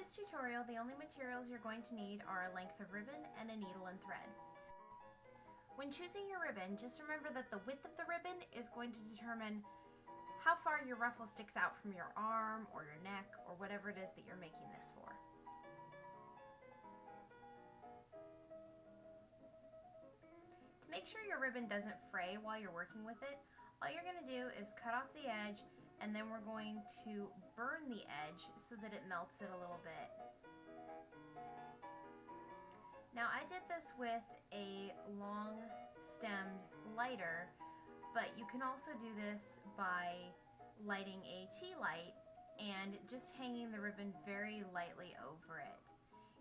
this tutorial, the only materials you're going to need are a length of ribbon and a needle and thread. When choosing your ribbon, just remember that the width of the ribbon is going to determine how far your ruffle sticks out from your arm or your neck or whatever it is that you're making this for. To make sure your ribbon doesn't fray while you're working with it, all you're going to do is cut off the edge, and then we're going to burn the edge so that it melts it a little bit. Now I did this with a long stemmed lighter, but you can also do this by lighting a tea light and just hanging the ribbon very lightly over it.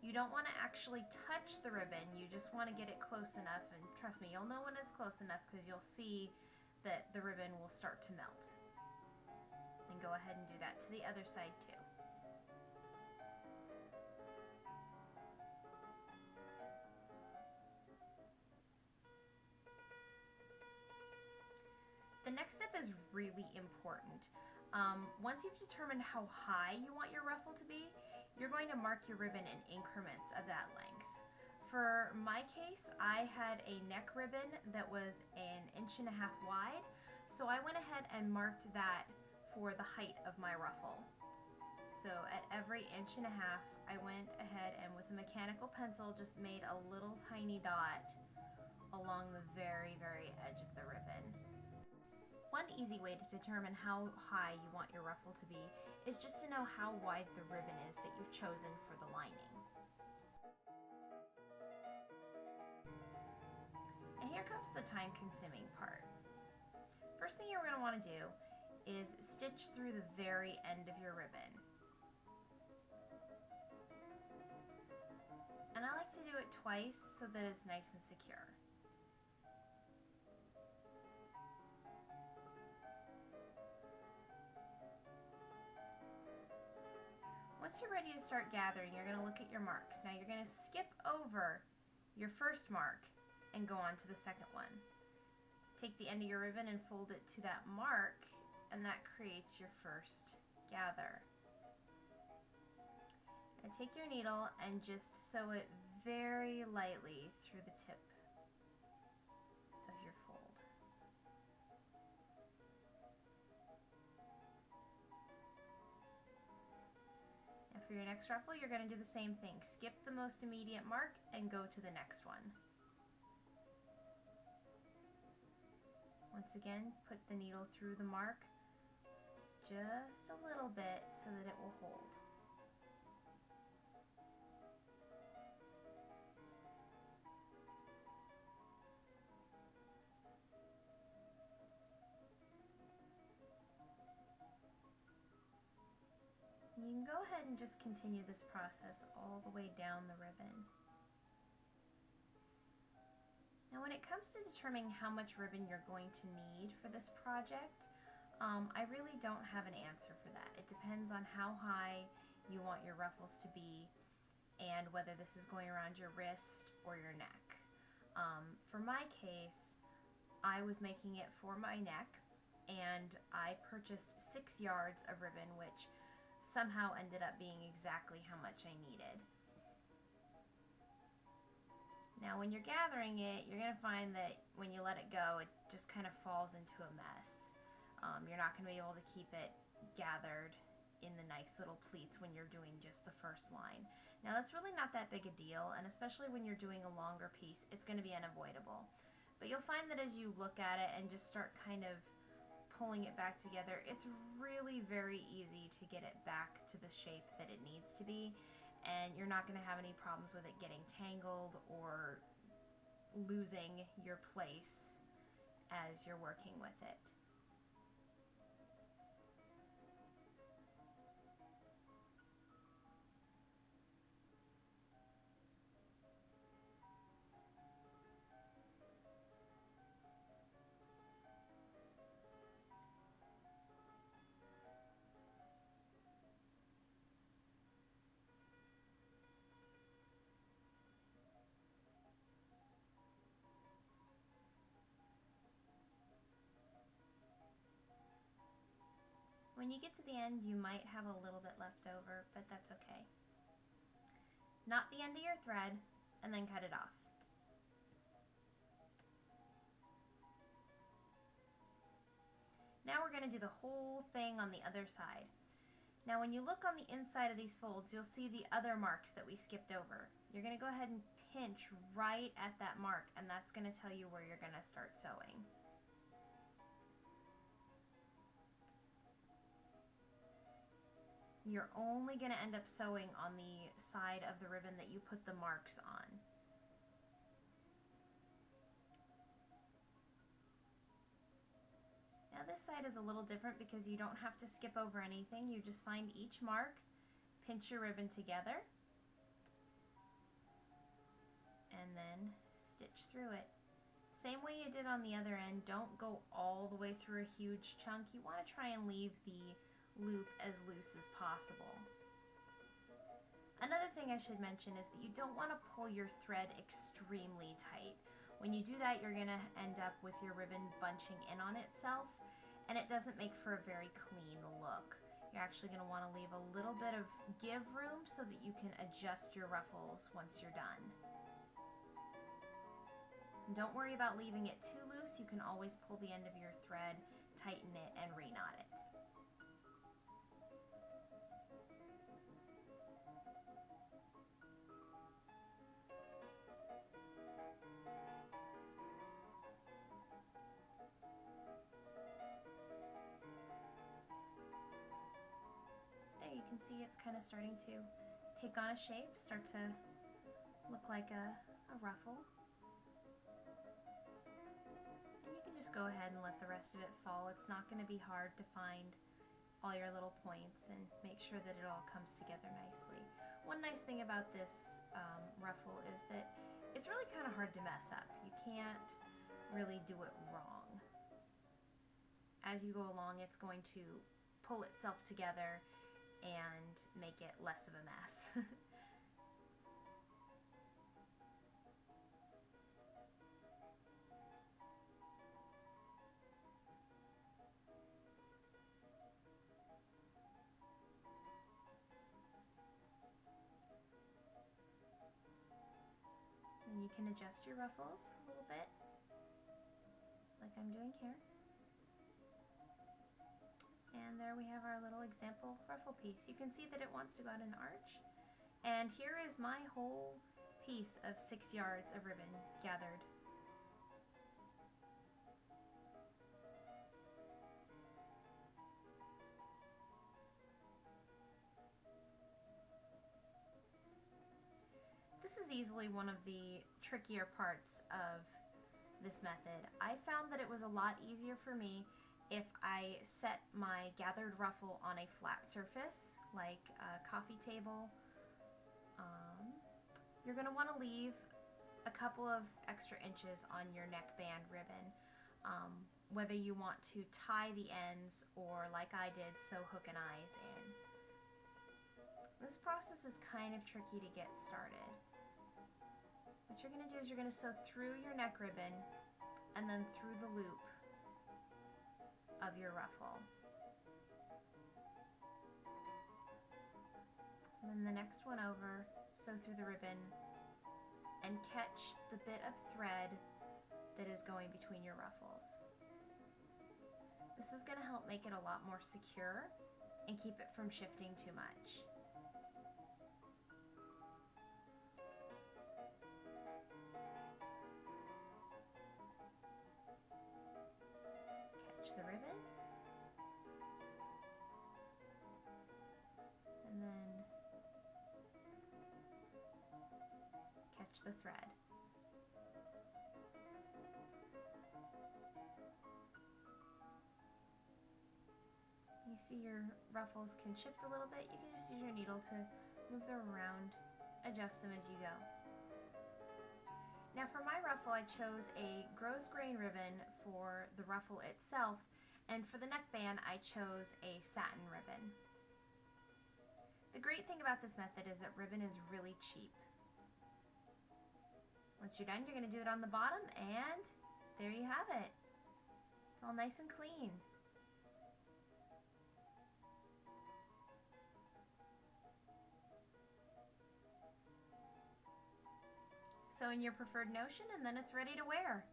You don't want to actually touch the ribbon, you just want to get it close enough, and trust me, you'll know when it's close enough because you'll see that the ribbon will start to melt. And go ahead and do that to the other side too. The next step is really important. Once you've determined how high you want your ruffle to be, you're going to mark your ribbon in increments of that length. For my case, I had a neck ribbon that was 1.5 inches wide, so I went ahead and marked that for the height of my ruffle. So at every 1.5 inches, I went ahead and with a mechanical pencil just made a little tiny dot along the very, very edge of the ribbon. One easy way to determine how high you want your ruffle to be is just to know how wide the ribbon is that you've chosen for the lining. And here comes the time-consuming part. First thing you're going to want to do is stitch through the very end of your ribbon. And I like to do it twice so that it's nice and secure. Once you're ready to start gathering, you're going to look at your marks. Now you're going to skip over your first mark and go on to the second one. Take the end of your ribbon and fold it to that mark, and that creates your first gather. And take your needle and just sew it very lightly through the tip of your fold. And for your next ruffle, you're going to do the same thing. Skip the most immediate mark and go to the next one. Once again, put the needle through the mark just a little bit so that it will hold. You can go ahead and just continue this process all the way down the ribbon. Now when it comes to determining how much ribbon you're going to need for this project, I really don't have an answer for that. It depends on how high you want your ruffles to be and whether this is going around your wrist or your neck. For my case, I was making it for my neck, and I purchased 6 yards of ribbon, which somehow ended up being exactly how much I needed. Now when you're gathering it, you're going to find that when you let it go, it just kind of falls into a mess. You're not going to be able to keep it gathered in the nice little pleats when you're doing just the first line. Now that's really not that big a deal, and especially when you're doing a longer piece, it's going to be unavoidable. But you'll find that as you look at it and just start kind of pulling it back together, it's really very easy to get it back to the shape that it needs to be, and you're not going to have any problems with it getting tangled or losing your place as you're working with it. When you get to the end, you might have a little bit left over, but that's okay. not the end of your thread, and then cut it off. Now we're going to do the whole thing on the other side. Now when you look on the inside of these folds, you'll see the other marks that we skipped over. You're going to go ahead and pinch right at that mark, and that's going to tell you where you're going to start sewing. You're only going to end up sewing on the side of the ribbon that you put the marks on. Now this side is a little different because you don't have to skip over anything. You just find each mark, pinch your ribbon together, and then stitch through it. Same way you did on the other end. Don't go all the way through a huge chunk. You want to try and leave the loop as loose as possible. Another thing I should mention is that you don't want to pull your thread extremely tight. When you do that, you're going to end up with your ribbon bunching in on itself, and it doesn't make for a very clean look. You're actually going to want to leave a little bit of give room so that you can adjust your ruffles once you're done. And don't worry about leaving it too loose. You can always pull the end of your thread, tighten it, and reknot it. You can see it's kind of starting to take on a shape, start to look like a ruffle. And you can just go ahead and let the rest of it fall. It's not going to be hard to find all your little points and make sure that it all comes together nicely. One nice thing about this ruffle is that it's really kind of hard to mess up. You can't really do it wrong. As you go along, it's going to pull itself together and make it less of a mess. Then you can adjust your ruffles a little bit, like I'm doing here. And there we have our little example ruffle piece. You can see that it wants to go out an arch. And here is my whole piece of 6 yards of ribbon gathered. This is easily one of the trickier parts of this method. I found that it was a lot easier for me if I set my gathered ruffle on a flat surface, like a coffee table. You're going to want to leave a couple of extra inches on your neckband ribbon, whether you want to tie the ends or, like I did, sew hook and eyes in. This process is kind of tricky to get started. What you're going to do is you're going to sew through your neck ribbon and then through the loop of your ruffle. And then the next one over, sew through the ribbon and catch the bit of thread that is going between your ruffles. This is going to help make it a lot more secure and keep it from shifting too much. Catch the ribbon, and then catch the thread. You see your ruffles can shift a little bit. You can just use your needle to move them around, adjust them as you go. Now for my ruffle, I chose a gross grain ribbon for the ruffle itself, and for the neckband, I chose a satin ribbon. The great thing about this method is that ribbon is really cheap. Once you're done, you're going to do it on the bottom, and there you have it. It's all nice and clean. sew in your preferred notion, and then it's ready to wear.